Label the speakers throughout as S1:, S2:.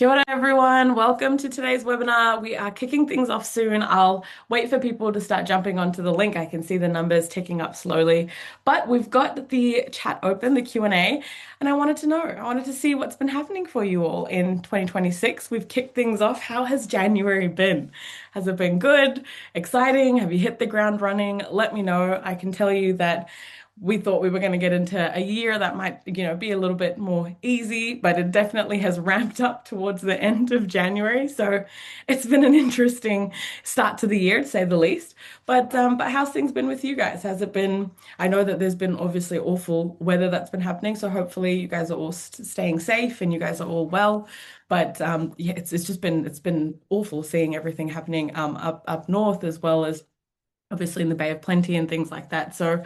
S1: Kia ora, everyone. Welcome to today's webinar. We are kicking things off soon. I'll wait for people to start jumping onto the link. I can see the numbers ticking up slowly, but we've got the chat open, the Q&A, and I wanted to know, I wanted to see what's been happening for you all in 2026. We've kicked things off. How has January been? Has it been good, exciting? Have you hit the ground running? Let me know. I can tell you that we thought we were going to get into a year that might, be a little bit more easy, but it definitely has ramped up towards the end of January. So it's been an interesting start to the year, to say the least. But how's things been with you guys? Has it been? I know that there's been obviously awful weather that's been happening, so hopefully you guys are all staying safe and you guys are all well. But yeah, it's been awful seeing everything happening up north as well as obviously in the Bay of Plenty and things like that. So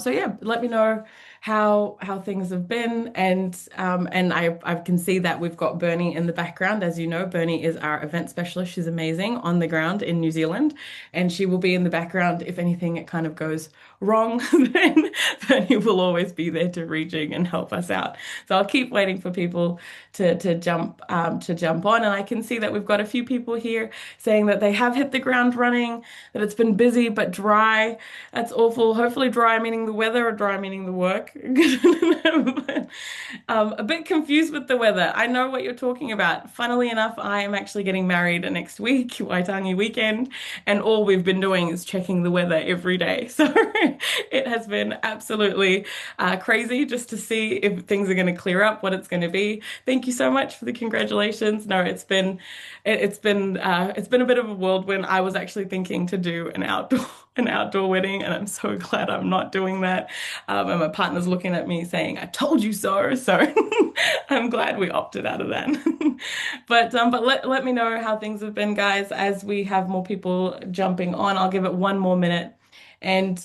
S1: yeah, let me know how things have been, and I can see that we've got Bernie in the background. As you know, Bernie is our event specialist. She's amazing on the ground in New Zealand, and she will be in the background if anything it kind of goes wrong. Then Bernie will always be there to rejig and help us out. So I'll keep waiting for people to jump on, and I can see that we've got a few people here saying that they have hit the ground running, that it's been busy but dry. That's awful. Hopefully dry meaning the weather or dry meaning the work. But, a bit confused with the weather. I know what you're talking about. Funnily enough, I am actually getting married next week, Waitangi weekend, and all we've been doing is checking the weather every day. So it has been absolutely crazy just to see if things are going to clear up, what it's going to be. Thank you so much for the congratulations. No, it's been a bit of a whirlwind. I was actually thinking to do an outdoor wedding, and I'm so glad I'm not doing that. And my partner's looking at me saying, "I told you so." So I'm glad we opted out of that. But let me know how things have been, guys, as we have more people jumping on. I'll give it one more minute. And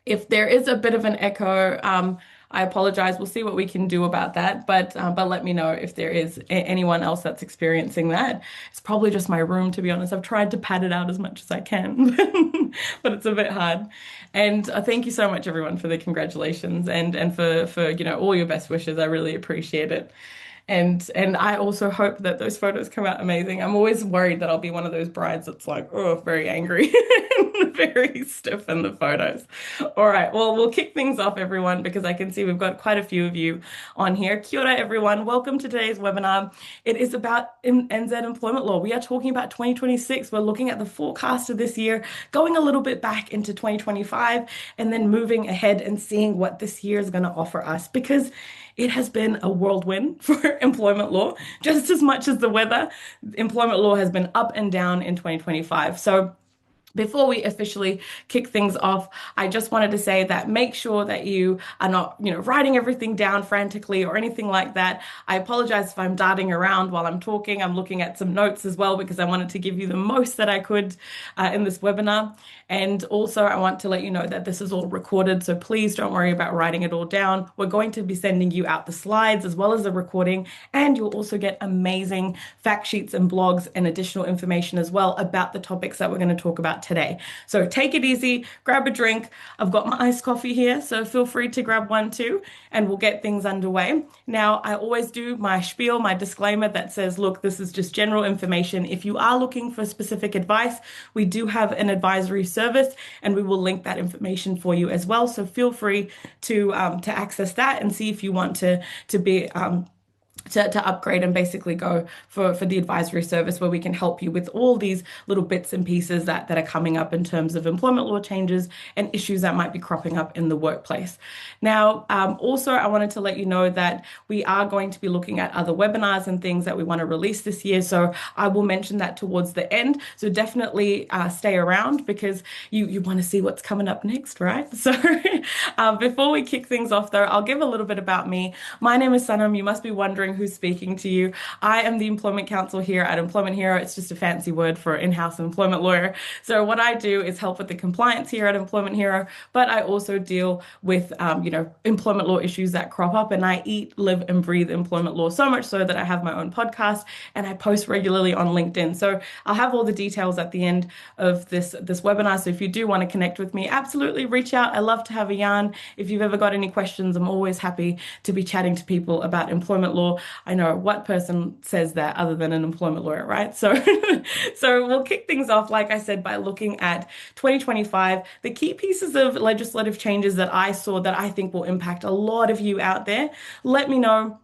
S1: if there is a bit of an echo, I apologize. We'll see what we can do about that. But let me know if there is anyone else that's experiencing that. It's probably just my room, to be honest. I've tried to pad it out as much as I can, but it's a bit hard. And thank you so much, everyone, for the congratulations and for all your best wishes. I really appreciate it. And I also hope that those photos come out amazing. I'm always worried that I'll be one of those brides that's like, oh, very angry and very stiff in the photos. All right, well, we'll kick things off, everyone, because I can see we've got quite a few of you on here. Kia ora, everyone. Welcome to today's webinar. It is about NZ employment law. We are talking about 2026. We're looking at the forecast of this year, going a little bit back into 2025, and then moving ahead and seeing what this year is going to offer us, because it has been a whirlwind for employment law, just as much as the weather. Employment law has been up and down in 2025. So before we officially kick things off, I just wanted to say that make sure that you are not, writing everything down frantically or anything like that. I apologize if I'm darting around while I'm talking. I'm looking at some notes as well because I wanted to give you the most that I could in this webinar. And also, I want to let you know that this is all recorded, so please don't worry about writing it all down. We're going to be sending you out the slides as well as the recording, and you'll also get amazing fact sheets and blogs and additional information as well about the topics that we're going to talk about today. So take it easy, grab a drink. I've got my iced coffee here, so feel free to grab one too, and we'll get things underway. Now, I always do my spiel, my disclaimer that says, look, this is just general information. If you are looking for specific advice, we do have an advisory service, and we will link that information for you as well. So feel free to access that and see if you want to be to upgrade and basically go for the advisory service, where we can help you with all these little bits and pieces that are coming up in terms of employment law changes and issues that might be cropping up in the workplace. Now, also, I wanted to let you know that we are going to be looking at other webinars and things that we want to release this year. So I will mention that towards the end. So definitely stay around, because you want to see what's coming up next, right? So before we kick things off, though, I'll give a little bit about me. My name is Sanam. You must be wondering who's speaking to you. I am the Employment Counsel here at Employment Hero. It's just a fancy word for in-house employment lawyer. So what I do is help with the compliance here at Employment Hero, but I also deal with, employment law issues that crop up, and I eat, live, and breathe employment law, so much so that I have my own podcast and I post regularly on LinkedIn. So I'll have all the details at the end of this webinar. So if you do want to connect with me, absolutely reach out. I love to have a yarn. If you've ever got any questions, I'm always happy to be chatting to people about employment law. I know what person says that other than an employment lawyer, right? So, so we'll kick things off, like I said, by looking at 2025, the key pieces of legislative changes that I saw that I think will impact a lot of you out there. Let me know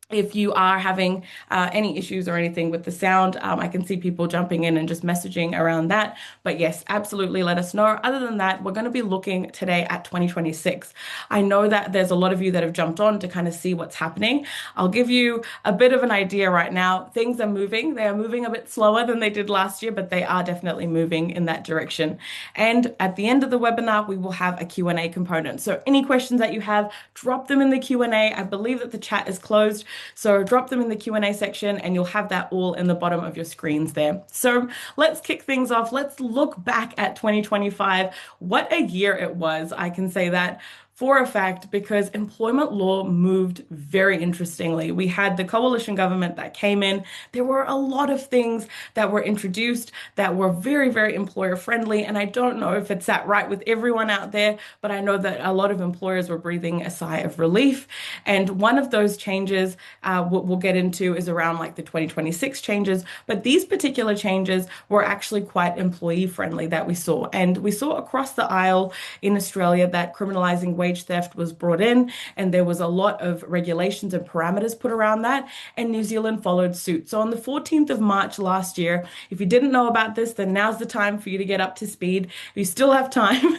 S1: if you are having any issues or anything with the sound. I can see people jumping in and just messaging around that. But yes, absolutely let us know. Other than that, we're going to be looking today at 2026. I know that there's a lot of you that have jumped on to kind of see what's happening. I'll give you a bit of an idea right now. Things are moving. They are moving a bit slower than they did last year, but they are definitely moving in that direction. And at the end of the webinar, we will have a Q&A component. So any questions that you have, drop them in the Q&A. I believe that the chat is closed. So drop them in the Q&A section and you'll have that all in the bottom of your screens there. So let's kick things off. Let's look back at 2025. What a year it was. I can say that for a fact because employment law moved very interestingly. We had the coalition government that came in. There were a lot of things that were introduced that were very, very employer friendly. And I don't know if it's sat right with everyone out there, but I know that a lot of employers were breathing a sigh of relief. And one of those changes we'll get into is around like the 2026 changes. But these particular changes were actually quite employee friendly that we saw. And we saw across the aisle in Australia that criminalising wage theft was brought in, and there was a lot of regulations and parameters put around that, and New Zealand followed suit. So on the 14th of March last year, if you didn't know about this, then now's the time for you to get up to speed. If you still have time,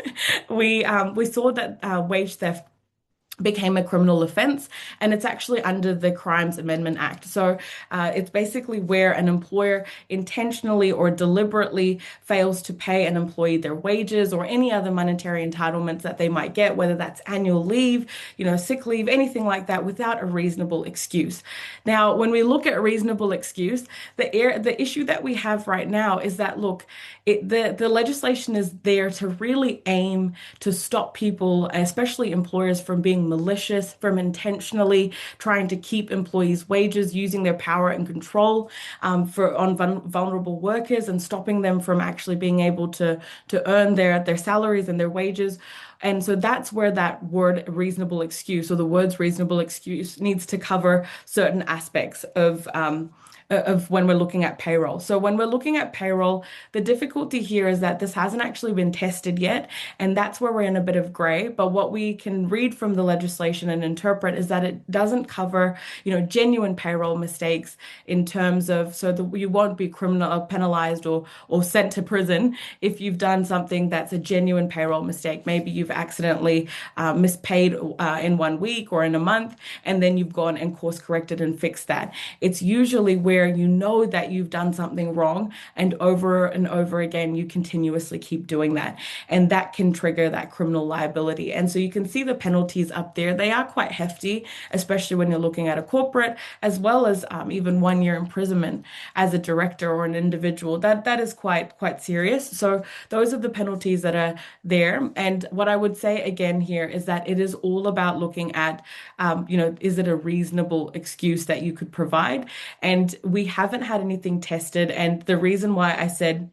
S1: we saw that wage theft became a criminal offense, and it's actually under the Crimes Amendment Act. So it's basically where an employer intentionally or deliberately fails to pay an employee their wages or any other monetary entitlements that they might get, whether that's annual leave, sick leave, anything like that, without a reasonable excuse. Now, when we look at a reasonable excuse, the issue that we have right now is that, look, the legislation is there to really aim to stop people, especially employers, from being malicious, from intentionally trying to keep employees' wages, using their power and control on vulnerable workers and stopping them from actually being able to earn their salaries and their wages. And so that's where that word reasonable excuse, or the words reasonable excuse, needs to cover certain aspects of when we're looking at payroll. So when we're looking at payroll, the difficulty here is that this hasn't actually been tested yet, and that's where we're in a bit of gray. But what we can read from the legislation and interpret is that it doesn't cover, genuine payroll mistakes in terms of, so that you won't be penalized or sent to prison if you've done something that's a genuine payroll mistake. Maybe you've accidentally mispaid in 1 week or in a month, and then you've gone and course corrected and fixed that. It's usually where you know that you've done something wrong, and over again you continuously keep doing that, and that can trigger that criminal liability. And so you can see the penalties up there. They are quite hefty, especially when you're looking at a corporate, as well as even 1 year imprisonment as a director or an individual. That is quite serious. So those are the penalties that are there. And what I would say again here is that it is all about looking at is it a reasonable excuse that you could provide? And we haven't had anything tested. And the reason why I said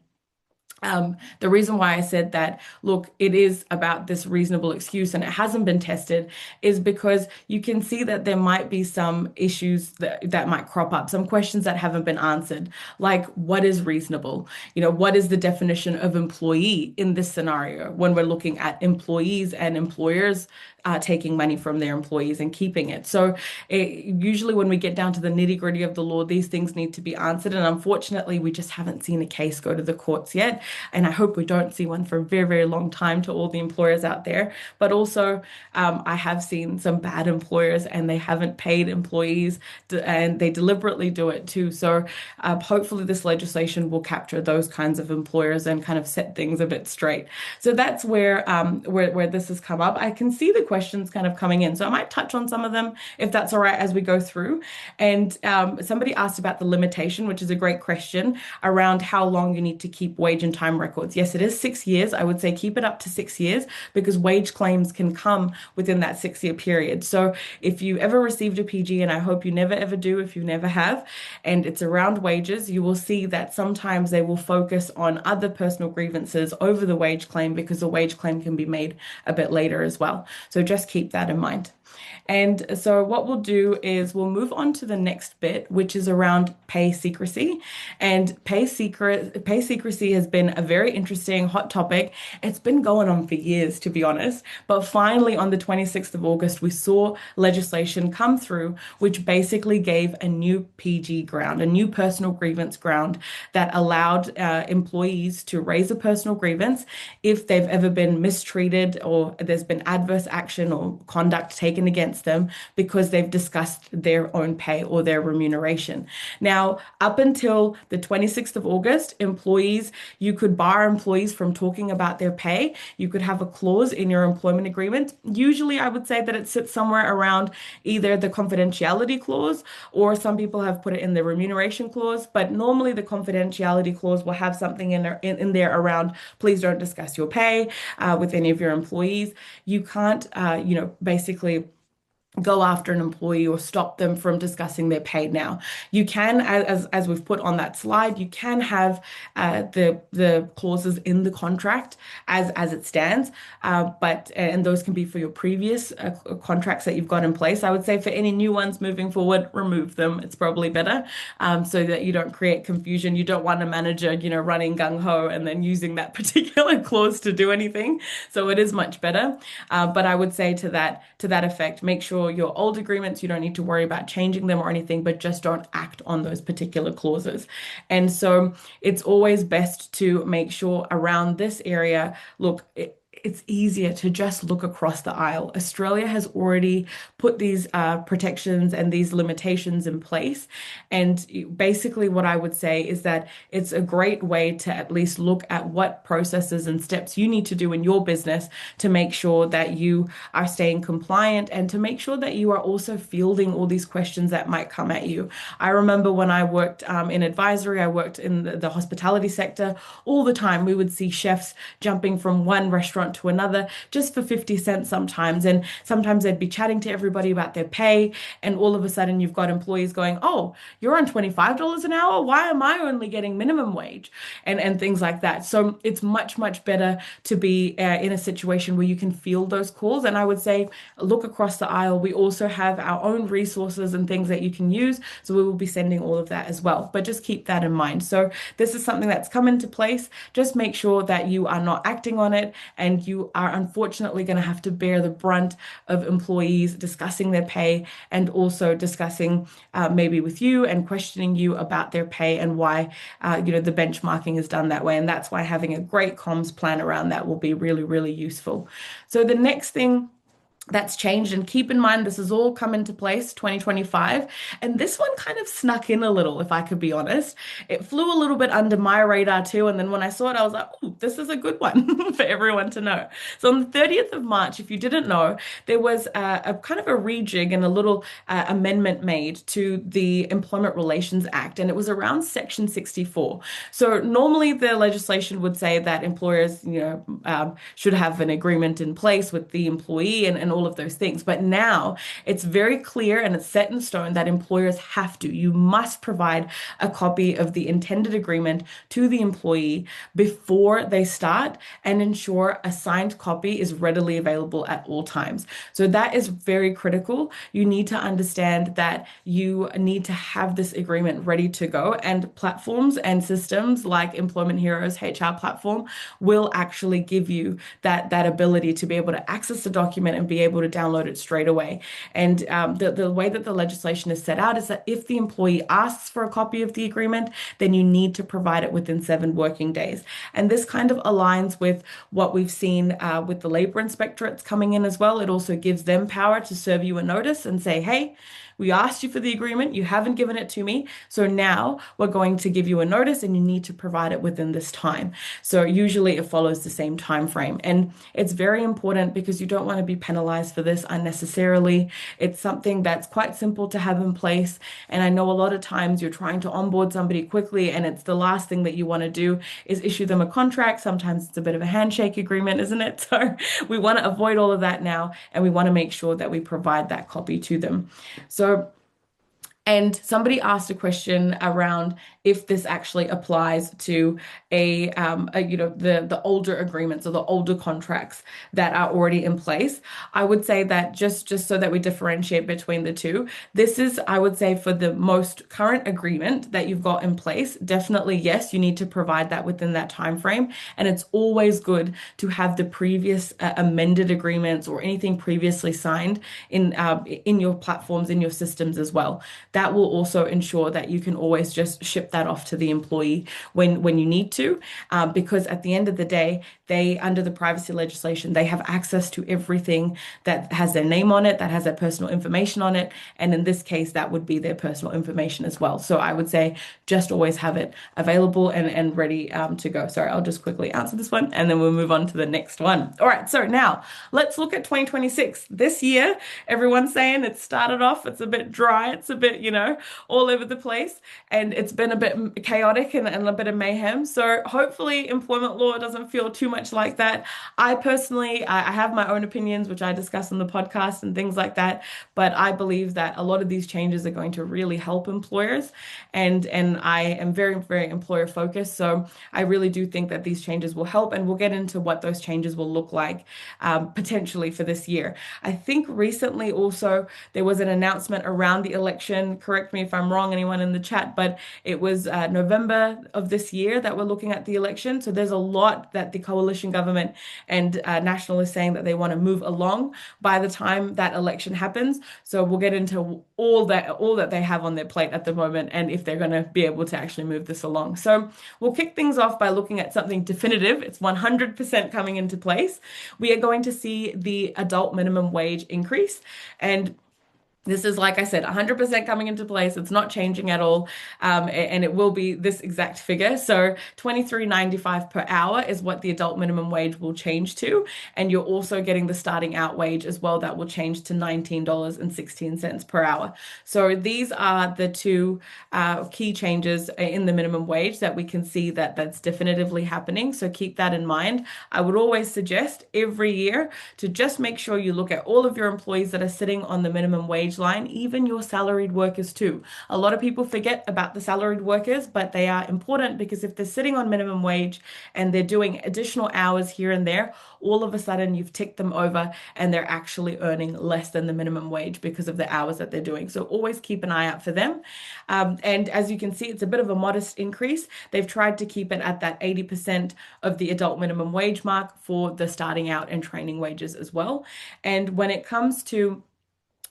S1: that, look, it is about this reasonable excuse and it hasn't been tested, is because you can see that there might be some issues that might crop up, some questions that haven't been answered, like what is reasonable? What is the definition of employee in this scenario when we're looking at employees and employers taking money from their employees and keeping it? So usually when we get down to the nitty-gritty of the law, these things need to be answered. And unfortunately, we just haven't seen a case go to the courts yet. And I hope we don't see one for a very, very long time, to all the employers out there. But also, I have seen some bad employers and they haven't paid employees and they deliberately do it too. So hopefully this legislation will capture those kinds of employers and kind of set things a bit straight. So that's where this has come up. I can see the questions kind of coming in. So I might touch on some of them if that's all right as we go through. And somebody asked about the limitation, which is a great question, around how long you need to keep wage and time records. Yes, it is 6 years. I would say keep it up to 6 years, because wage claims can come within that 6-year period. So if you ever received a PG, and I hope you never ever do if you never have, and it's around wages, you will see that sometimes they will focus on other personal grievances over the wage claim, because the wage claim can be made a bit later as well. So just keep that in mind. And so what we'll do is we'll move on to the next bit, which is around pay secrecy. And pay secrecy has been a very interesting hot topic. It's been going on for years, to be honest. But finally, on the 26th of August, we saw legislation come through, which basically gave a new PG ground, a new personal grievance ground that allowed employees to raise a personal grievance if they've ever been mistreated or there's been adverse action or conduct taken against them because they've discussed their own pay or their remuneration. Now, up until the 26th of August, you could bar employees from talking about their pay. You could have a clause in your employment agreement. Usually, I would say that it sits somewhere around either the confidentiality clause or some people have put it in the remuneration clause. But normally, the confidentiality clause will have something in there around please don't discuss your pay with any of your employees. You can't, basically go after an employee or stop them from discussing their pay now. You can, as we've put on that slide, you can have the clauses in the contract as it stands, but and those can be for your previous contracts that you've got in place. I would say for any new ones moving forward, remove them. It's probably better so that you don't create confusion. You don't want a manager, running gung ho and then using that particular clause to do anything. So it is much better. But I would say to that effect, make sure your old agreements, you don't need to worry about changing them or anything, but just don't act on those particular clauses. And so it's always best to make sure around this area, look, it's easier to just look across the aisle. Australia has already put these protections and these limitations in place. And basically, what I would say is that it's a great way to at least look at what processes and steps you need to do in your business to make sure that you are staying compliant and to make sure that you are also fielding all these questions that might come at you. I remember when I worked in advisory, I worked in the hospitality sector all the time. We would see chefs jumping from one restaurant to another just for 50 cents sometimes. And sometimes they'd be chatting to everybody about their pay. And all of a sudden, you've got employees going, oh, you're on $25 an hour. Why am I only getting minimum wage? And things like that. So it's much, much better to be in a situation where you can field those calls. And I would say, look across the aisle. We also have our own resources and things that you can use. So we will be sending all of that as well. But just keep that in mind. So this is something that's come into place. Just make sure that you are not acting on it and you are unfortunately going to have to bear the brunt of employees discussing their pay and also discussing maybe with you and questioning you about their pay and why the benchmarking is done that way. And that's why having a great comms plan around that will be really, really useful. So the next thing that's changed, and keep in mind this has all come into place 2025, and this one kind of snuck in a little, if I could be honest. It flew a little bit under my radar too, and then when I saw it I was like, oh, this is a good one for everyone to know. So on the 30th of March, if you didn't know, there was a kind of a rejig and a little amendment made to the Employment Relations Act, and it was around Section 64. So normally the legislation would say that employers should have an agreement in place with the employee and all of those things. But now it's very clear and it's set in stone that employers have to. You must provide a copy of the intended agreement to the employee before they start and ensure a signed copy is readily available at all times. So that is very critical. You need to understand that you need to have this agreement ready to go, and platforms and systems like Employment Heroes HR platform will actually give you that ability to be able to access the document and be able to download it straight away. And the way that the legislation is set out is that if the employee asks for a copy of the agreement, then you need to provide it within 7 working days. And this kind of aligns with what we've seen with the labor inspectorates coming in as well. It also gives them power to serve you a notice and say, hey, we asked you for the agreement, you haven't given it to me, so now we're going to give you a notice and you need to provide it within this time. So usually it follows the same time frame, and it's very important because you don't want to be penalized for this unnecessarily. It's something that's quite simple to have in place, and I know a lot of times you're trying to onboard somebody quickly and it's the last thing that you want to do is issue them a contract. Sometimes it's a bit of a handshake agreement, isn't it? So we want to avoid all of that now, and we want to make sure that we provide that copy to them. So And somebody asked a question around if this actually applies to the older agreements or the older contracts that are already in place. I would say that just so that we differentiate between the two, this is, I would say, for the most current agreement that you've got in place, definitely yes, you need to provide that within that time frame. And it's always good to have the previous amended agreements or anything previously signed in your platforms, in your systems as well. That will also ensure that you can always just ship that off to the employee when you need to, because at the end of the day, they, under the privacy legislation, they have access to everything that has their name on it, that has their personal information on it. And in this case, that would be their personal information as well. So I would say just always have it available and ready to go. Sorry, I'll just quickly answer this one and then we'll move on to the next one. All right, so now let's look at 2026. This year, everyone's saying it started off, it's a bit dry, it's a bit, all over the place, and it's been a bit chaotic and a bit of mayhem. So hopefully employment law doesn't feel too much like that. I personally, I have my own opinions, which I discuss on the podcast and things like that, but I believe that a lot of these changes are going to really help employers, and I am very, very employer focused. So I really do think that these changes will help, and we'll get into what those changes will look like potentially for this year. I think recently also there was an announcement around the election. Correct me if I'm wrong, anyone in the chat, but it was November of this year that we're looking at the election. So there's a lot that the coalition government and National is saying that they want to move along by the time that election happens. So we'll get into all that they have on their plate at the moment and if they're going to be able to actually move this along. So we'll kick things off by looking at something definitive. It's 100% coming into place. We are going to see the adult minimum wage increase, and this is, like I said, 100% coming into place. It's not changing at all. And it will be this exact figure. So 23.95 per hour is what the adult minimum wage will change to. And you're also getting the starting out wage as well. That will change to $19.16 per hour. So these are the two key changes in the minimum wage that we can see that's definitively happening. So keep that in mind. I would always suggest every year to just make sure you look at all of your employees that are sitting on the minimum wage line, even your salaried workers too. A lot of people forget about the salaried workers, but they are important because if they're sitting on minimum wage and they're doing additional hours here and there, all of a sudden you've ticked them over and they're actually earning less than the minimum wage because of the hours that they're doing. So always keep an eye out for them. And as you can see, it's a bit of a modest increase. They've tried to keep it at that 80% of the adult minimum wage mark for the starting out and training wages as well. And when it comes to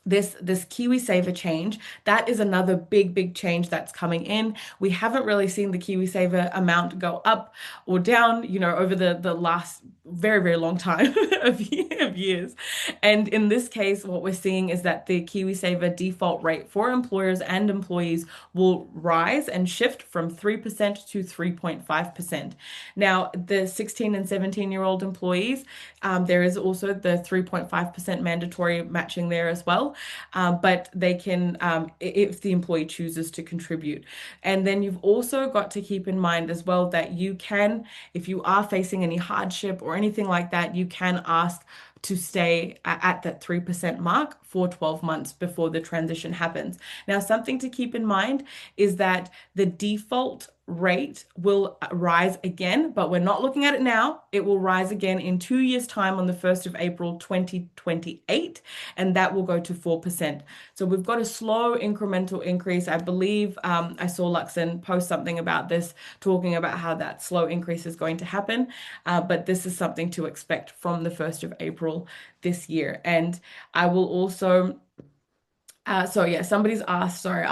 S1: this KiwiSaver change, that is another big change that's coming in. We haven't really seen the KiwiSaver amount go up or down, over the last very long time of years. And in this case, what we're seeing is that the KiwiSaver default rate for employers and employees will rise and shift from 3% to 3.5%. Now, the 16 and 17-year-old employees, there is also the 3.5% mandatory matching there as well. But they can, if the employee chooses to contribute. And then you've also got to keep in mind as well that you can, if you are facing any hardship or anything like that, you can ask to stay at that 3% mark for 12 months before the transition happens. Now, something to keep in mind is that the default rate will rise again, but we're not looking at it now. It will rise again in 2 years' time on the 1st of April 2028, and that will go to 4%. So we've got a slow incremental increase. I believe I saw Luxon post something about this, talking about how that slow increase is going to happen, but this is something to expect from the 1st of April this year. And I will also so yeah, somebody's asked, sorry,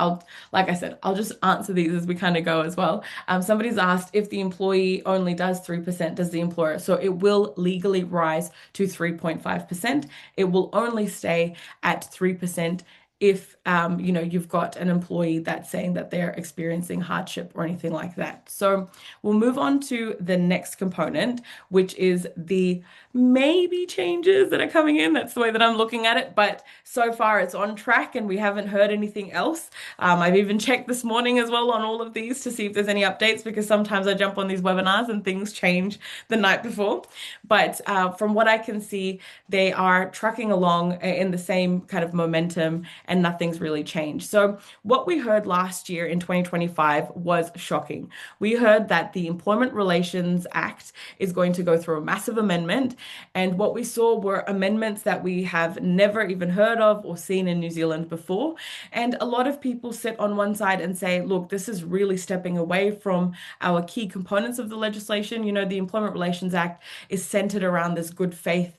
S1: like I said, I'll just answer these as we kind of go as well. Somebody's asked if the employee only does 3%, does the employer? So it will legally rise to 3.5%. It will only stay at 3% if you've got an employee that's saying that they're experiencing hardship or anything like that. So we'll move on to the next component, which is the maybe changes that are coming in. That's the way that I'm looking at it. But so far it's on track and we haven't heard anything else. I've even checked this morning as well on all of these to see if there's any updates, because sometimes I jump on these webinars and things change the night before. But from what I can see, they are trucking along in the same kind of momentum and nothing's really changed. So what we heard last year in 2025 was shocking. We heard that the Employment Relations Act is going to go through a massive amendment, and what we saw were amendments that we have never even heard of or seen in New Zealand before. And a lot of people sit on one side and say, look, this is really stepping away from our key components of the legislation. You know, the Employment Relations Act is centered around this good faith,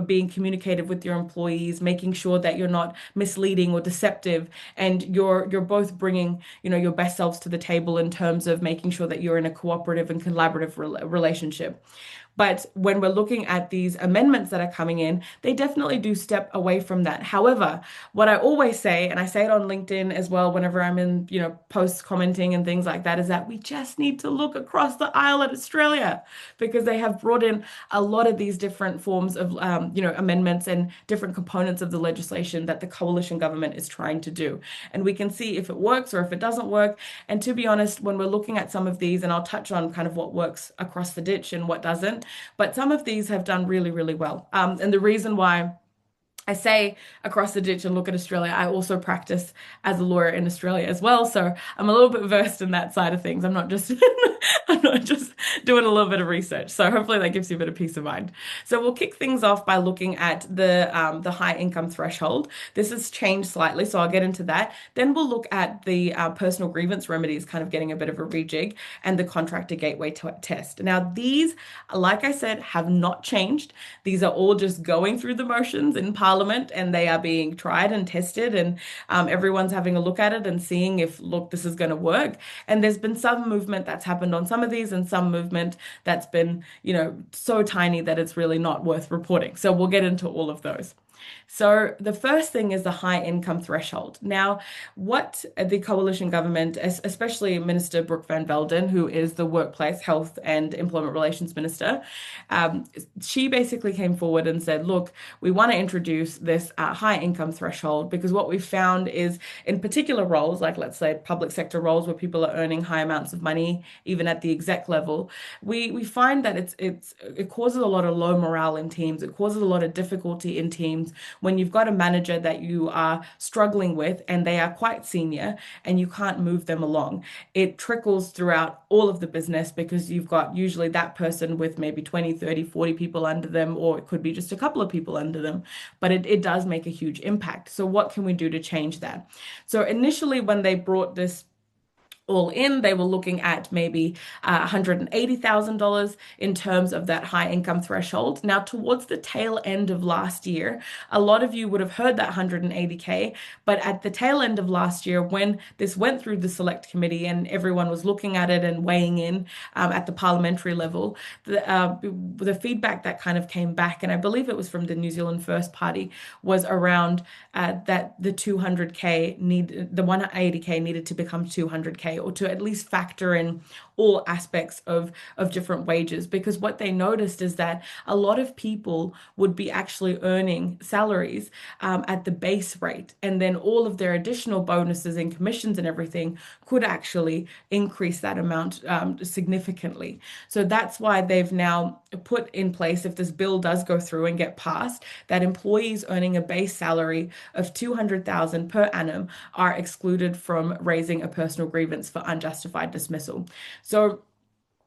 S1: being communicative with your employees, making sure that you're not misleading or deceptive, and you're both bringing, you know, your best selves to the table in terms of making sure that you're in a cooperative and collaborative relationship. But when we're looking at these amendments that are coming in, they definitely do step away from that. However, what I always say, and I say it on LinkedIn as well, whenever I'm in, you know, posts commenting and things like that, is that we just need to look across the aisle at Australia, because they have brought in a lot of these different forms of, you know, amendments and different components of the legislation that the coalition government is trying to do. And we can see if it works or if it doesn't work. And to be honest, when we're looking at some of these, and I'll touch on kind of what works across the ditch and what doesn't, but some of these have done really, really well. And the reason why I say across the ditch and look at Australia, I also practice as a lawyer in Australia as well. So I'm a little bit versed in that side of things. I'm not just I'm not just doing a little bit of research. So hopefully that gives you a bit of peace of mind. So we'll kick things off by looking at the high income threshold. This has changed slightly, so I'll get into that. Then we'll look at the personal grievance remedies, kind of getting a bit of a rejig, and the contractor gateway test. Now these, like I said, have not changed. These are all just going through the motions in Parliament, and they are being tried and tested, and everyone's having a look at it and seeing if, look, this is going to work. And there's been some movement that's happened on some of these, and some movement that's been, you know, so tiny that it's really not worth reporting. So we'll get into all of those. So the first thing is the high income threshold. Now, what the coalition government, especially Minister Brooke Van Velden, who is the Workplace, Health and Employment Relations Minister, she basically came forward and said, look, we want to introduce this high income threshold, because what we've found is in particular roles, like let's say public sector roles where people are earning high amounts of money, even at the exec level, we find that it causes a lot of low morale in teams. It causes a lot of difficulty in teams when you've got a manager that you are struggling with and they are quite senior and you can't move them along. It trickles throughout all of the business, because you've got usually that person with maybe 20, 30, 40 people under them, or it could be just a couple of people under them, but it does make a huge impact. So what can we do to change that? So initially, when they brought this all in, they were looking at maybe $180,000 in terms of that high income threshold. Now, towards the tail end of last year, a lot of you would have heard that 180K, but at the tail end of last year, when this went through the select committee and everyone was looking at it and weighing in at the parliamentary level, the feedback that kind of came back, and I believe it was from the New Zealand First Party, was around that the 180K needed to become 200K, or to at least factor in all aspects of different wages, because what they noticed is that a lot of people would be actually earning salaries at the base rate, and then all of their additional bonuses and commissions and everything could actually increase that amount significantly. So that's why they've now put in place, if this bill does go through and get passed, that employees earning a base salary of 200,000 per annum are excluded from raising a personal grievance for unjustified dismissal. So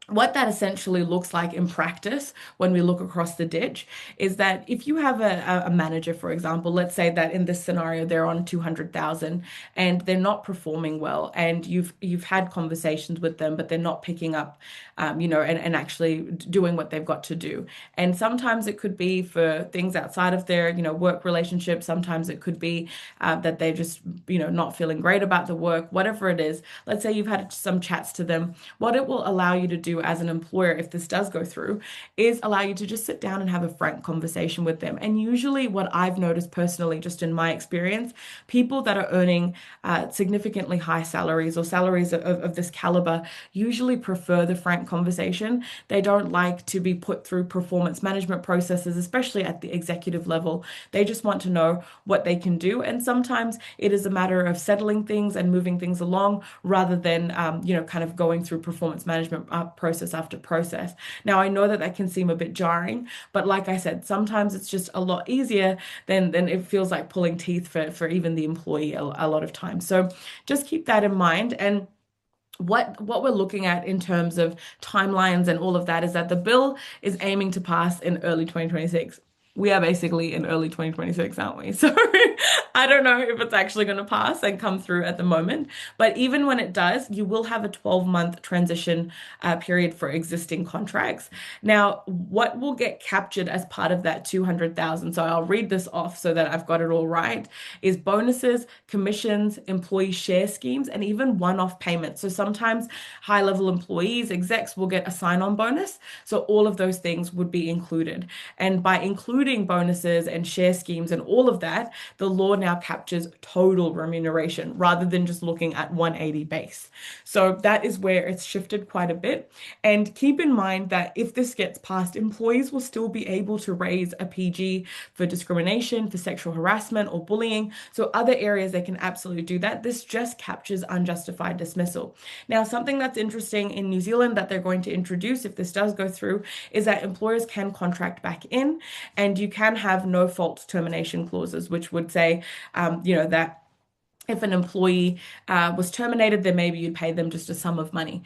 S1: what that essentially looks like in practice when we look across the ditch is that if you have a manager, for example, let's say that in this scenario they're on 200,000 and they're not performing well, and you've had conversations with them, but they're not picking up, and actually doing what they've got to do. And sometimes it could be for things outside of their, work relationship. Sometimes it could be that they're just, not feeling great about the work, whatever it is. Let's say you've had some chats to them. What it will allow you to do as an employer, if this does go through, is allow you to just sit down and have a frank conversation with them. And usually what I've noticed personally, just in my experience, people that are earning significantly high salaries, or salaries of this caliber, usually prefer the frank conversation. They don't like to be put through performance management processes, especially at the executive level. They just want to know what they can do. And sometimes it is a matter of settling things and moving things along, rather than, kind of going through performance management process after process. Now, I know that that can seem a bit jarring, but like I said, sometimes it's just a lot easier than it feels like pulling teeth for even the employee a lot of times. So just keep that in mind. And what we're looking at in terms of timelines and all of that is that the bill is aiming to pass in early 2026. We are basically in early 2026, aren't we? So I don't know if it's actually going to pass and come through at the moment. But even when it does, you will have a 12-month transition period for existing contracts. Now, what will get captured as part of that 200,000? So I'll read this off so that I've got it all right, is bonuses, commissions, employee share schemes, and even one-off payments. So sometimes high-level employees, execs will get a sign-on bonus. So all of those things would be included. And by including bonuses and share schemes and all of that, the law now captures total remuneration rather than just looking at 180 base. So that is where it's shifted quite a bit. And keep in mind that if this gets passed, employees will still be able to raise a PG for discrimination, for sexual harassment or bullying. So other areas they can absolutely do that. This just captures unjustified dismissal. Now, something that's interesting in New Zealand that they're going to introduce if this does go through is that employers can contract back in, and you can have no fault termination clauses, which would say, that if an employee was terminated, then maybe you'd pay them just a sum of money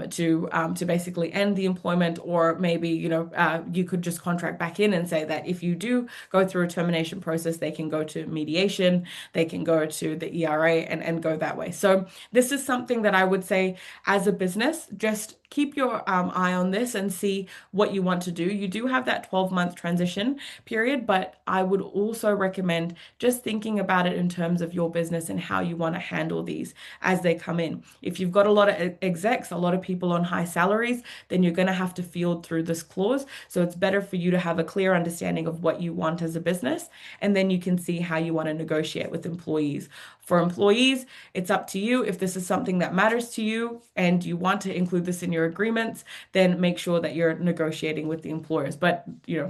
S1: to basically end the employment, or maybe you could just contract back in and say that if you do go through a termination process, they can go to mediation, they can go to the ERA and go that way. So this is something that I would say as a business, just keep your eye on this and see what you want to do. You do have that 12-month transition period, but I would also recommend just thinking about it in terms of your business and how you want to handle these as they come in. If you've got a lot of execs, a lot of people on high salaries, then you're going to have to field through this clause. So it's better for you to have a clear understanding of what you want as a business, and then you can see how you want to negotiate with employees. For employees, it's up to you. If this is something that matters to you and you want to include this in your agreements, then make sure that you're negotiating with the employers. But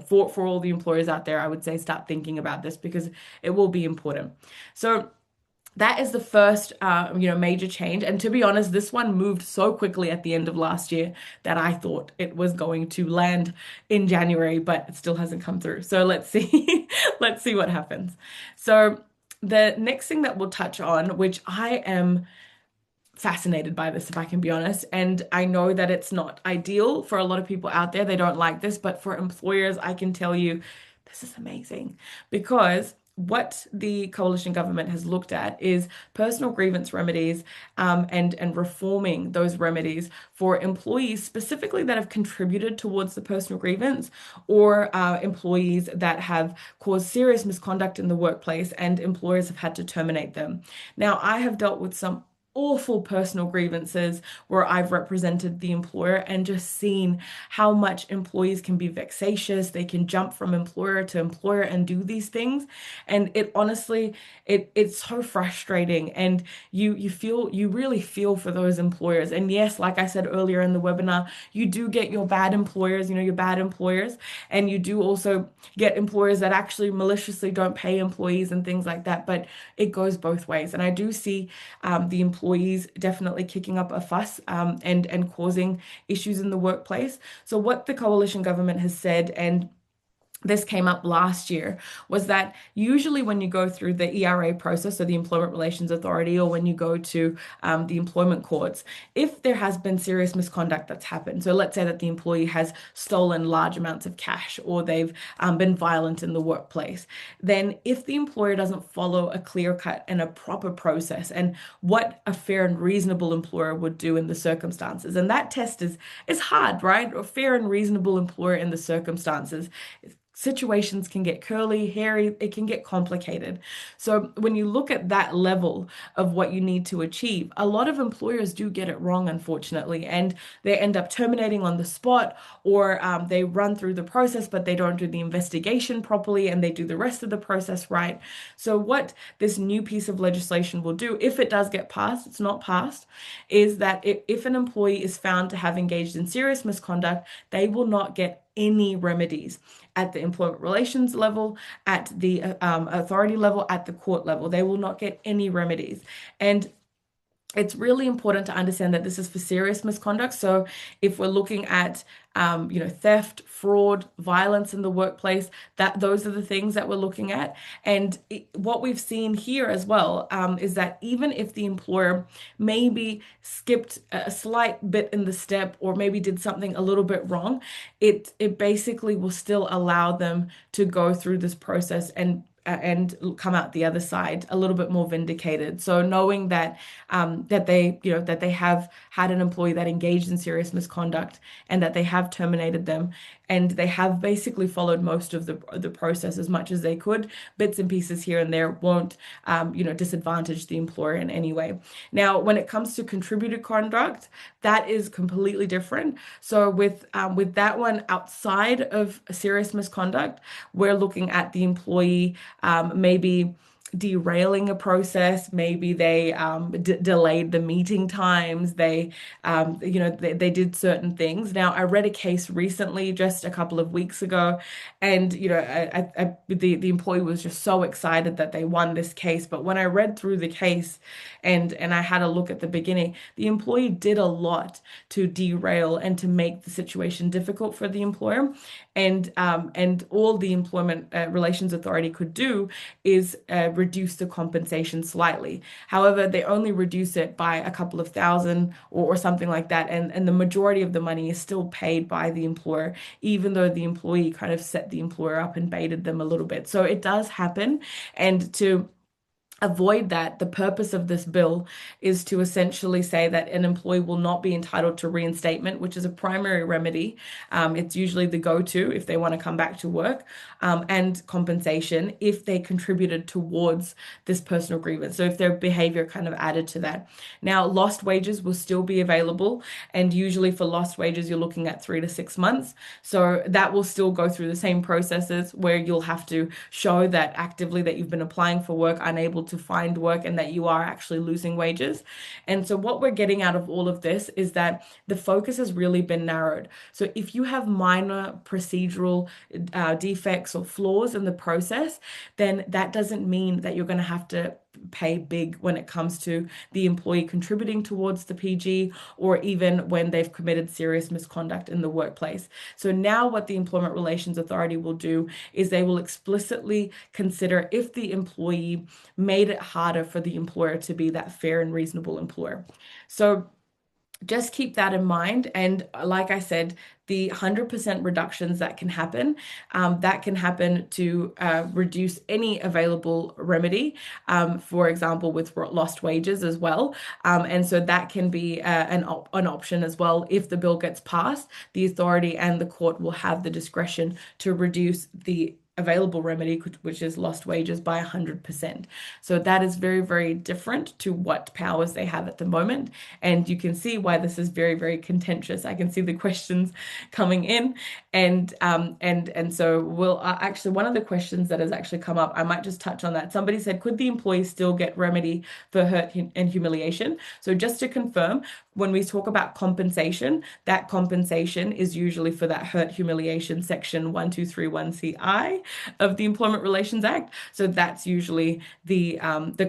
S1: for all the employers out there, I would say start thinking about this because it will be important. So that is the first, major change. And to be honest, this one moved so quickly at the end of last year that I thought it was going to land in January, but it still hasn't come through. So let's see, let's see what happens. So the next thing that we'll touch on, which I am fascinated by this, if I can be honest. And I know that it's not ideal for a lot of people out there. They don't like this, but for employers, I can tell you this is amazing, because what the coalition government has looked at is personal grievance remedies and reforming those remedies for employees specifically that have contributed towards the personal grievance, or employees that have caused serious misconduct in the workplace and employers have had to terminate them. Now, I have dealt with some awful personal grievances where I've represented the employer and just seen how much employees can be vexatious. They can jump from employer to employer and do these things. And it honestly, it's so frustrating. And you really feel for those employers. And yes, like I said earlier in the webinar, you do get your bad employers, your bad employers. And you do also get employers that actually maliciously don't pay employees and things like that. But it goes both ways. And I do see the employees definitely kicking up a fuss and causing issues in the workplace. So what the coalition government has said, and this came up last year, was that usually when you go through the ERA process, or the Employment Relations Authority, or when you go to the employment courts, if there has been serious misconduct that's happened, so let's say that the employee has stolen large amounts of cash, or they've been violent in the workplace, then if the employer doesn't follow a clear cut and a proper process, and what a fair and reasonable employer would do in the circumstances, and that test is hard, right? A fair and reasonable employer in the circumstances. Situations can get curly, hairy, it can get complicated. So when you look at that level of what you need to achieve, a lot of employers do get it wrong, unfortunately, and they end up terminating on the spot, or they run through the process, but they don't do the investigation properly, and they do the rest of the process right. So what this new piece of legislation will do, if it does get passed, it's not passed, is that if an employee is found to have engaged in serious misconduct, they will not get any remedies at the employment relations level, at the authority level, at the court level. They will not get any remedies. And it's really important to understand that this is for serious misconduct. So if we're looking at theft, fraud, violence in the workplace, that those are the things that we're looking at. And what we've seen here as well is that even if the employer maybe skipped a slight bit in the step or maybe did something a little bit wrong, it basically will still allow them to go through this process and come out the other side a little bit more vindicated. So knowing that that they have had an employee that engaged in serious misconduct and that they have terminated them and they have basically followed most of the process as much as they could, bits and pieces here and there won't disadvantage the employer in any way. Now, when it comes to contributed conduct, that is completely different. So with that one outside of serious misconduct, we're looking at the employee maybe derailing a process. Maybe they delayed the meeting times. They did certain things. Now, I read a case recently, just a couple of weeks ago, and the employee was just so excited that they won this case. But when I read through the case and I had a look at the beginning, the employee did a lot to derail and to make the situation difficult for the employer. And all the Employment Relations Authority could do is reduce the compensation slightly. However, they only reduce it by a couple of thousand or something like that. And the majority of the money is still paid by the employer, even though the employee kind of set the employer up and baited them a little bit. So it does happen. And to avoid that, the purpose of this bill is to essentially say that an employee will not be entitled to reinstatement, which is a primary remedy. It's usually the go-to if they want to come back to work, and compensation if they contributed towards this personal grievance. So if their behavior kind of added to that. Now, lost wages will still be available, and usually for lost wages, you're looking at 3 to 6 months. So that will still go through the same processes where you'll have to show that actively that you've been applying for work, unable to find work, and that you are actually losing wages. And so what we're getting out of all of this is that the focus has really been narrowed. So if you have minor procedural defects or flaws in the process, then that doesn't mean that you're going to have to pay big when it comes to the employee contributing towards the PG or even when they've committed serious misconduct in the workplace. So now what the Employment Relations Authority will do is they will explicitly consider if the employee made it harder for the employer to be that fair and reasonable employer. So just keep that in mind. And like I said, the 100% reductions that can happen to reduce any available remedy, for example, with lost wages as well. And so that can be an option as well. If the bill gets passed, the authority and the court will have the discretion to reduce the available remedy, which is lost wages, by 100%. So that is very, very different to what powers they have at the moment. And you can see why this is very, very contentious. I can see the questions coming in. And so we'll actually, one of the questions that has actually come up, I might just touch on that. Somebody said, could the employee still get remedy for hurt and humiliation? So just to confirm, when we talk about compensation, that compensation is usually for that hurt humiliation section 1231CI of the Employment Relations Act. So that's usually the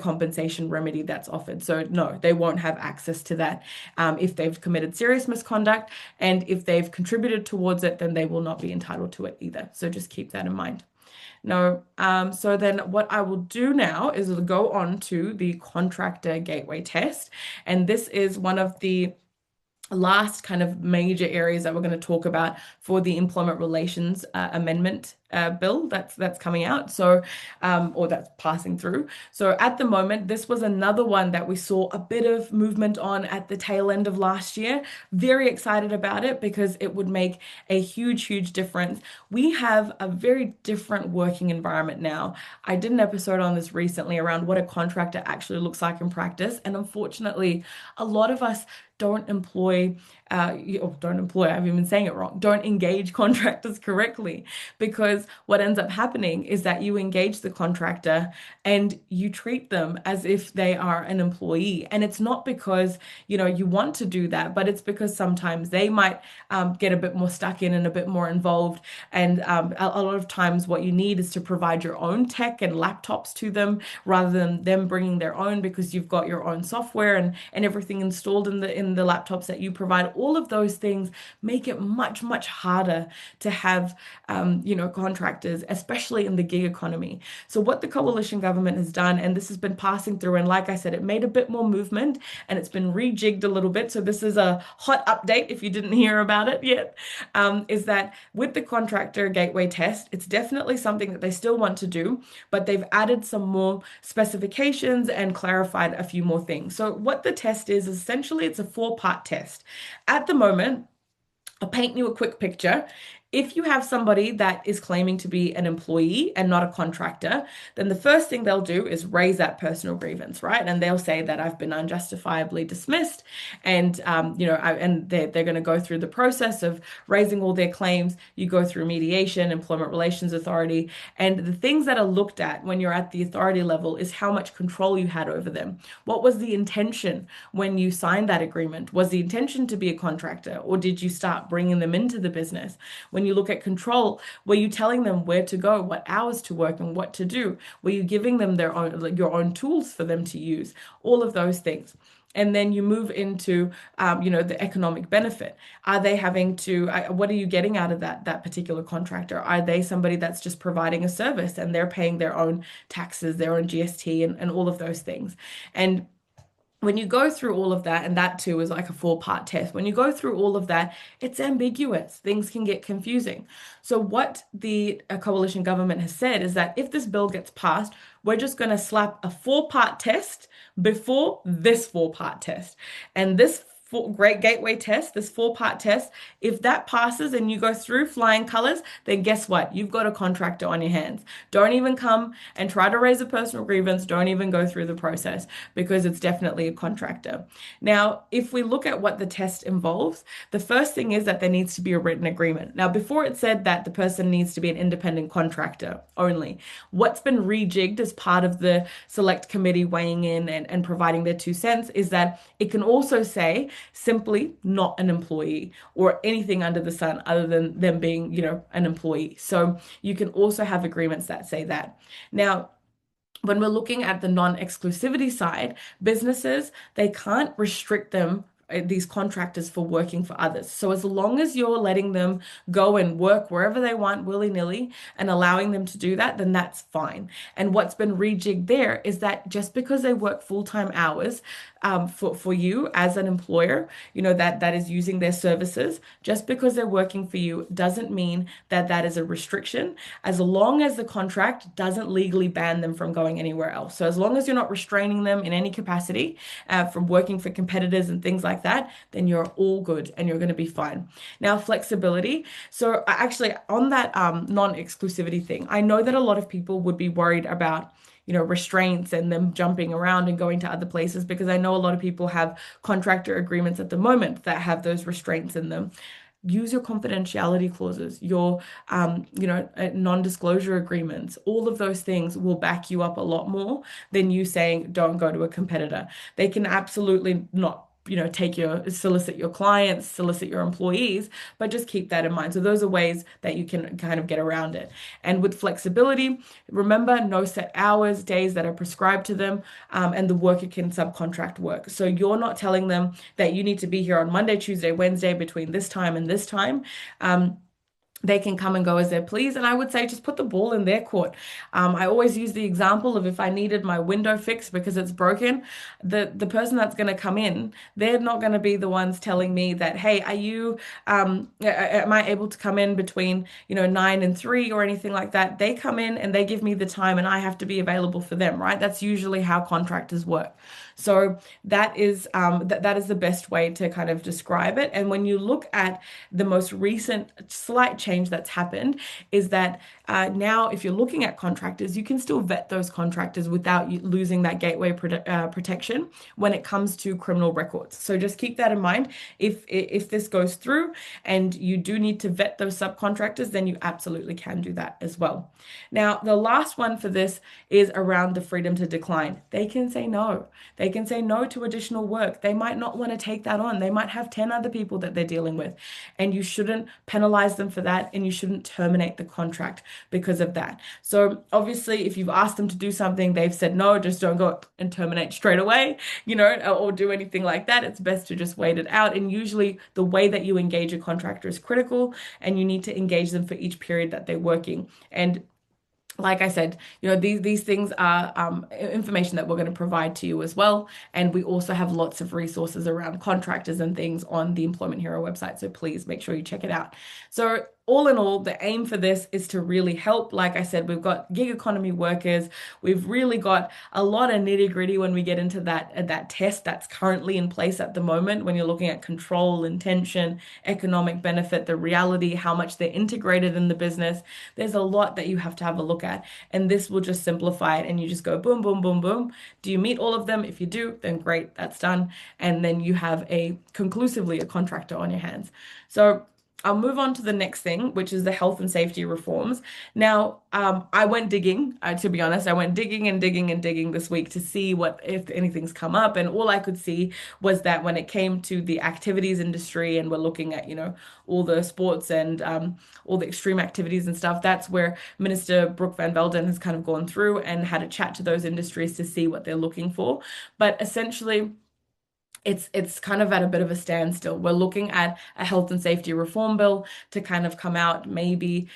S1: compensation remedy that's offered. So no, they won't have access to that if they've committed serious misconduct, and if they've contributed towards it, then they will not be entitled to it either. So just keep that in mind. No, so then what I will do now is go on to the contractor gateway test. And this is one of the last kind of major areas that we're going to talk about for the Employment Relations Amendment bill that's coming out, so or that's passing through. So at the moment, this was another one that we saw a bit of movement on at the tail end of last year. Very excited about it because it would make a huge difference. We have a very different working environment now. I did an episode on this recently around what a contractor actually looks like in practice, and unfortunately, a lot of us don't I've even been saying it wrong, don't engage contractors correctly, because because what ends up happening is that you engage the contractor and you treat them as if they are an employee. And it's not because, you want to do that, but it's because sometimes they might get a bit more stuck in and a bit more involved. And a lot of times what you need is to provide your own tech and laptops to them rather than them bringing their own, because you've got your own software and everything installed in the laptops that you provide. All of those things make it much, much harder to have, contractors, especially in the gig economy. So what the coalition government has done, and this has been passing through, and like I said, it made a bit more movement and it's been rejigged a little bit. So this is a hot update if you didn't hear about it yet, is that with the contractor gateway test, it's definitely something that they still want to do, but they've added some more specifications and clarified a few more things. So what the test is essentially it's a four-part test. At the moment, I'll paint you a quick picture. If you have somebody that is claiming to be an employee and not a contractor, then the first thing they'll do is raise that personal grievance, right? And they'll say that I've been unjustifiably dismissed, and and they're going to go through the process of raising all their claims. You go through mediation, Employment Relations Authority, and the things that are looked at when you're at the authority level is how much control you had over them. What was the intention when you signed that agreement? Was the intention to be a contractor, or did you start bringing them into the business? When you look at control, were you telling them where to go, what hours to work, and what to do? Were you giving them your own tools for them to use? All of those things. And then you move into, the economic benefit. Are they having to, what are you getting out of that particular contractor? Are they somebody that's just providing a service and they're paying their own taxes, their own GST, and all of those things? And when you go through all of that, and that too is like a four-part test, when you go through all of that, it's ambiguous. Things can get confusing. So what the coalition government has said is that if this bill gets passed, we're just going to slap a four-part test before this four-part test. And this great gateway test, this four-part test, if that passes and you go through flying colors, then guess what? You've got a contractor on your hands. Don't even come and try to raise a personal grievance. Don't even go through the process, because it's definitely a contractor. Now, if we look at what the test involves, the first thing is that there needs to be a written agreement. Now, before it said that the person needs to be an independent contractor only. What's been rejigged as part of the select committee weighing in and providing their 2 cents is that it can also say simply not an employee or anything under the sun other than them being, an employee. So you can also have agreements that say that. Now, when we're looking at the non-exclusivity side, businesses, they can't restrict these contractors for working for others. So as long as you're letting them go and work wherever they want willy-nilly and allowing them to do that, then that's fine. And what's been rejigged there is that just because they work full-time hours for you as an employer, that is using their services, just because they're working for you doesn't mean that is a restriction, as long as the contract doesn't legally ban them from going anywhere else. So as long as you're not restraining them in any capacity from working for competitors and things like that, then you're all good and you're going to be fine. Now, flexibility. So actually on that non-exclusivity thing, I know that a lot of people would be worried about restraints and them jumping around and going to other places, because I know a lot of people have contractor agreements at the moment that have those restraints in them. Use your confidentiality clauses, your non-disclosure agreements. All of those things will back you up a lot more than you saying don't go to a competitor. They can absolutely not solicit your clients, solicit your employees, but just keep that in mind. So those are ways that you can kind of get around it. And with flexibility, remember, no set hours, days that are prescribed to them, and the worker can subcontract work. So you're not telling them that you need to be here on Monday, Tuesday, Wednesday between this time and this time. They can come and go as they please. And I would say just put the ball in their court. I always use the example of if I needed my window fixed because it's broken, the person that's going to come in, they're not going to be the ones telling me that, hey, am I able to come in between, 9 and 3 or anything like that? They come in and they give me the time and I have to be available for them, right? That's usually how contractors work. So that is the best way to kind of describe it. And when you look at the most recent slight change that's happened, is that now if you're looking at contractors, you can still vet those contractors without losing that gateway protection when it comes to criminal records. So just keep that in mind. If this goes through and you do need to vet those subcontractors, then you absolutely can do that as well. Now, the last one for this is around the freedom to decline. They can say no. They can say no to additional work. They might not want to take that on. They might have 10 other people that they're dealing with, and you shouldn't penalize them for that, and you shouldn't terminate the contract because of that. So obviously, if you've asked them to do something, they've said no, just don't go and terminate straight away, or do anything like that. It's best to just wait it out. And usually the way that you engage a contractor is critical, and you need to engage them for each period that they're working. And like I said, these things are information that we're going to provide to you as well. And we also have lots of resources around contractors and things on the Employment Hero website. So please make sure you check it out. So all in all, the aim for this is to really help. Like I said, we've got gig economy workers. We've really got a lot of nitty gritty when we get into that test that's currently in place at the moment. When you're looking at control, intention, economic benefit, the reality, how much they're integrated in the business. There's a lot that you have to have a look at, and this will just simplify it. And you just go boom, boom, boom, boom. Do you meet all of them? If you do, then great, that's done. And then you have conclusively a contractor on your hands. So I'll move on to the next thing, which is the health and safety reforms. Now, I went digging, to be honest. I went digging and digging and digging this week to see if anything's come up. And all I could see was that when it came to the activities industry, and we're looking at, all the sports and all the extreme activities and stuff, that's where Minister Brooke Van Velden has kind of gone through and had a chat to those industries to see what they're looking for. But essentially, it's kind of at a bit of a standstill. We're looking at a health and safety reform bill to kind of come out maybe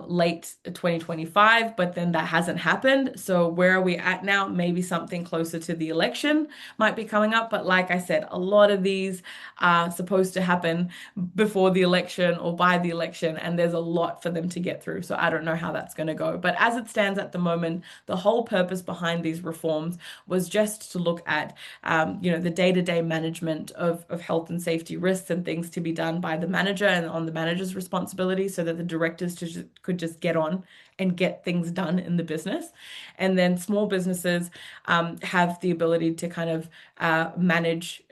S1: late 2025, but then that hasn't happened. So where are we at now? Maybe something closer to the election might be coming up. But like I said, a lot of these are supposed to happen before the election or by the election, and there's a lot for them to get through. So I don't know how that's going to go. But as it stands at the moment, the whole purpose behind these reforms was just to look at, the day-to-day management of health and safety risks and things to be done by the manager and on the manager's responsibility, so that the directors could just get on and get things done in the business. And then small businesses have the ability to kind of manage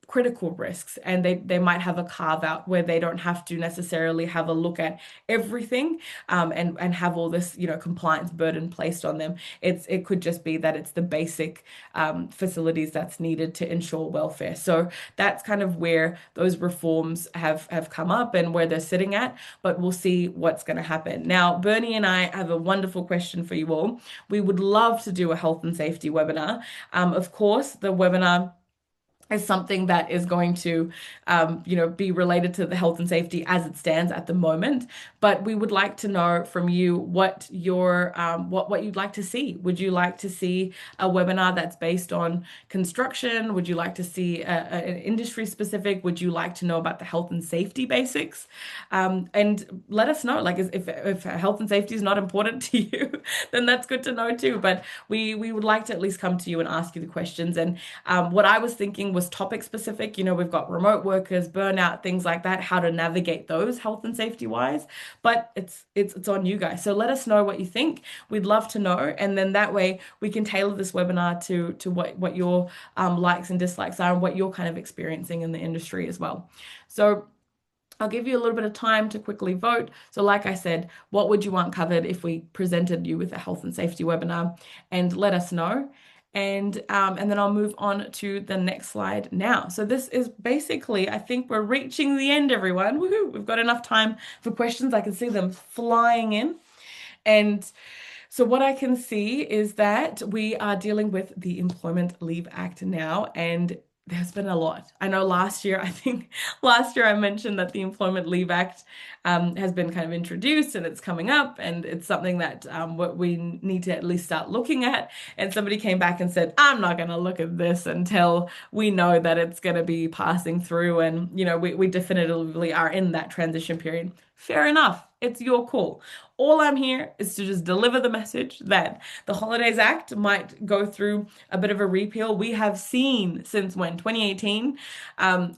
S1: critical risks, and they might have a carve out where they don't have to necessarily have a look at everything and have all this compliance burden placed on them. It could just be that it's the basic facilities that's needed to ensure welfare. So that's kind of where those reforms have come up and where they're sitting at, but we'll see what's going to happen. Now, Bernie and I have a wonderful question for you all. We would love to do a health and safety webinar. Of course, the webinar is something that is going to, be related to the health and safety as it stands at the moment. But we would like to know from you what what you'd like to see. Would you like to see a webinar that's based on construction? Would you like to see an industry specific? Would you like to know about the health and safety basics? And let us know. Like, if health and safety is not important to you, then that's good to know too. But we would like to at least come to you and ask you the questions. And what I was thinking was topic specific. We've got remote workers, burnout, things like that, how to navigate those health and safety wise. But it's on you guys. So let us know what you think. We'd love to know. And then that way we can tailor this webinar to what your likes and dislikes are and what you're kind of experiencing in the industry as well. So I'll give you a little bit of time to quickly vote. So like I said, what would you want covered if we presented you with a health and safety webinar? And let us know. And then I'll move on to the next slide now. So this is basically, I think we're reaching the end, everyone. Woohoo! We've got enough time for questions. I can see them flying in. And so what I can see is that we are dealing with the Employment Leave Act now, and there's been a lot. I know last year I mentioned that the Employment Leave Act has been kind of introduced and it's coming up, and it's something that what we need to at least start looking at. And somebody came back and said, I'm not going to look at this until we know that it's going to be passing through, and we definitively are in that transition period. Fair enough. It's your call. All I'm here is to just deliver the message that the Holidays Act might go through a bit of a repeal. We have seen since when, 2018,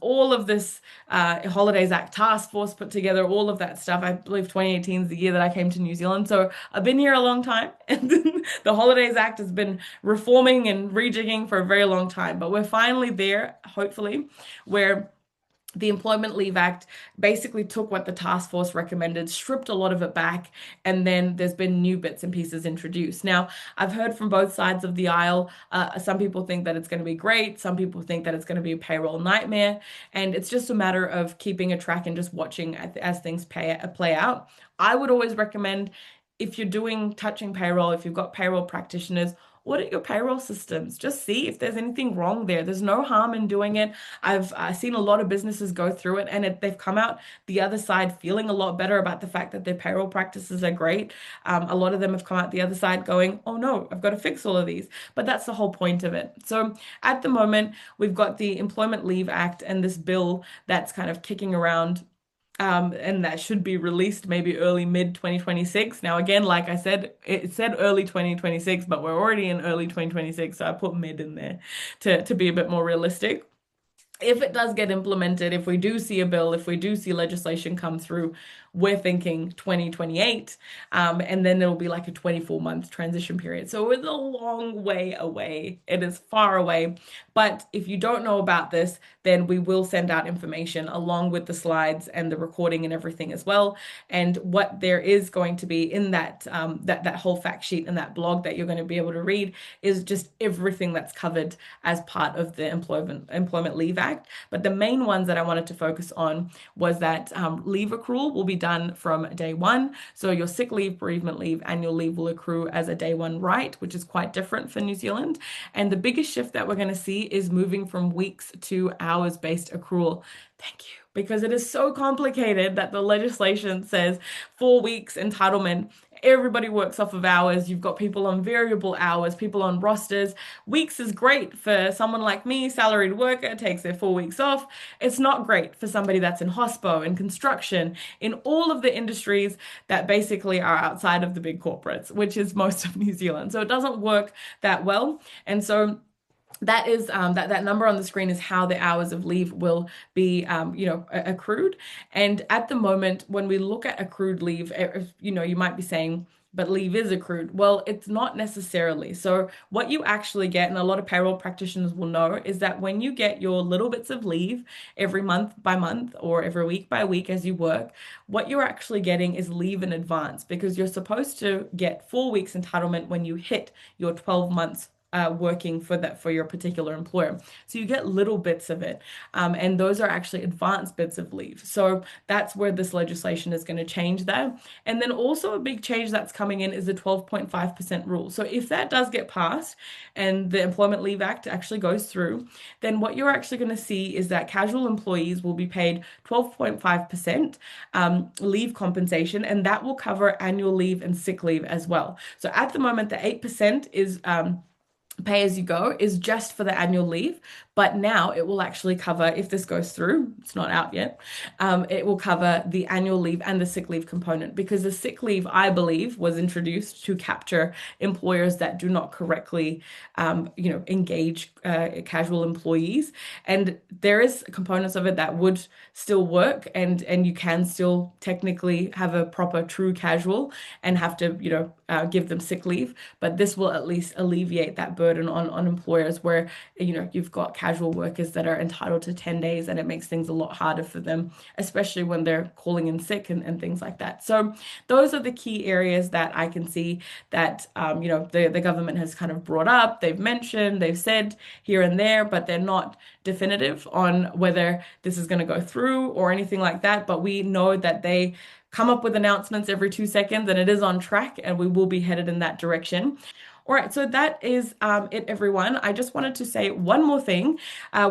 S1: all of this Holidays Act task force put together, all of that stuff. I believe 2018 is the year that I came to New Zealand. So I've been here a long time, and the Holidays Act has been reforming and rejigging for a very long time. But we're finally there, hopefully, where the Employment Leave Act basically took what the task force recommended, stripped a lot of it back, and then there's been new bits and pieces introduced. Now, I've heard from both sides of the aisle. Some people think that it's going to be great. Some people think that it's going to be a payroll nightmare. And it's just a matter of keeping a track and just watching as things play out. I would always recommend, if you're doing touching payroll, if you've got payroll practitioners, audit your payroll systems. Just see if there's anything wrong there. There's no harm in doing it. I've seen a lot of businesses go through it, and they've come out the other side feeling a lot better about the fact that their payroll practices are great. A lot of them have come out the other side going, oh no, I've got to fix all of these. But that's the whole point of it. So at the moment, we've got the Employment Leave Act and this bill that's kind of kicking around, and that should be released maybe early mid 2026. Now, again, like I said, it said early 2026, but we're already in early 2026, so I put mid in there to be a bit more realistic. If it does get implemented, if we do see a bill, if we do see legislation come through, we're thinking 2028, and then it'll be like a 24-month transition period. So it's a long way away. It is far away. But if you don't know about this, then we will send out information along with the slides and the recording and everything as well. And what there is going to be in that whole fact sheet and that blog that you're going to be able to read is just everything that's covered as part of the Employment Leave Act. But the main ones that I wanted to focus on was that leave accrual will be done from day one. So your sick leave, bereavement leave, annual leave will accrue as a day one right, which is quite different for New Zealand. And the biggest shift that we're going to see is moving from weeks to hours-based accrual. Thank you. Because it is so complicated that the legislation says 4 weeks entitlement. Everybody works off of hours. You've got people on variable hours, people on rosters. Weeks is great for someone like me, salaried worker, takes their 4 weeks off. It's not great for somebody that's in hospo, in construction, in all of the industries that basically are outside of the big corporates, which is most of New Zealand. So it doesn't work that well. And so that is that number on the screen is how the hours of leave will be accrued. And at the moment, when we look at accrued leave, you might be saying, but leave is accrued. Well, it's not necessarily. So what you actually get, and a lot of payroll practitioners will know, is that when you get your little bits of leave every month by month or every week by week as you work, what you're actually getting is leave in advance, because you're supposed to get 4 weeks entitlement when you hit your 12 months working for your particular employer. So you get little bits of it. And those are actually advanced bits of leave. So that's where this legislation is going to change that. And then also a big change that's coming in is the 12.5% rule. So if that does get passed and the Employment Leave Act actually goes through, then what you're actually going to see is that casual employees will be paid 12.5% leave compensation, and that will cover annual leave and sick leave as well. So at the moment, the 8% is pay as you go is just for the annual leave, but now it will actually cover, if this goes through, it's not out yet, it will cover the annual leave and the sick leave component, because the sick leave, I believe, was introduced to capture employers that do not correctly, engage casual employees. And there is components of it that would still work, and you can still technically have a proper true casual and have to, give them sick leave. But this will at least alleviate that burden on employers where, you've got casual workers that are entitled to 10 days, and it makes things a lot harder for them, especially when they're calling in sick and things like that. So those are the key areas that I can see that, the government has kind of brought up, they've mentioned, they've said here and there, but they're not definitive on whether this is going to go through or anything like that. But we know that they come up with announcements every 2 seconds, and it is on track, and we will be headed in that direction. All right, so that is it, everyone. I just wanted to say one more thing.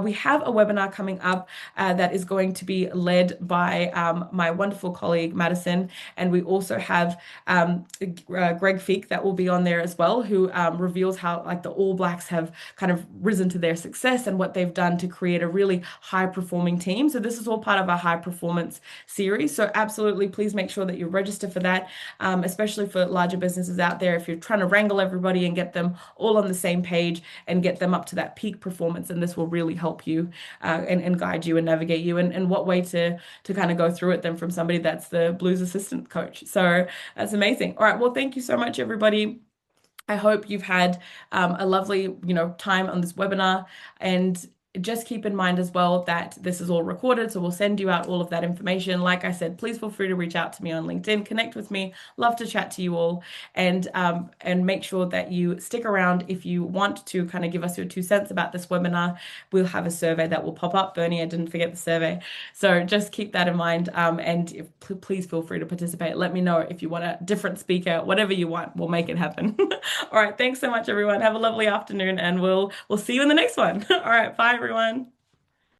S1: We have a webinar coming up that is going to be led by my wonderful colleague, Madison, and we also have Greg Feek that will be on there as well, who reveals how like the All Blacks have kind of risen to their success and what they've done to create a really high performing team. So this is all part of our high performance series. So absolutely, please make sure that you register for that, especially for larger businesses out there. If you're trying to wrangle everybody and get them all on the same page and get them up to that peak performance, and this will really help you and guide you and navigate you and what way to kind of go through it then from somebody that's the blues assistant coach. So that's amazing. All right, well, thank you so much, everybody. I hope you've had a lovely, time on this webinar, and just keep in mind as well that this is all recorded, so we'll send you out all of that information. Like I said, please feel free to reach out to me on LinkedIn, connect with me. Love to chat to you all, and make sure that you stick around if you want to kind of give us your 2 cents about this webinar. We'll have a survey that will pop up. Bernie, I didn't forget the survey, so just keep that in mind. And please feel free to participate. Let me know if you want a different speaker, whatever you want. We'll make it happen. All right, thanks so much, everyone. Have a lovely afternoon, and we'll see you in the next one. All right, bye, everyone.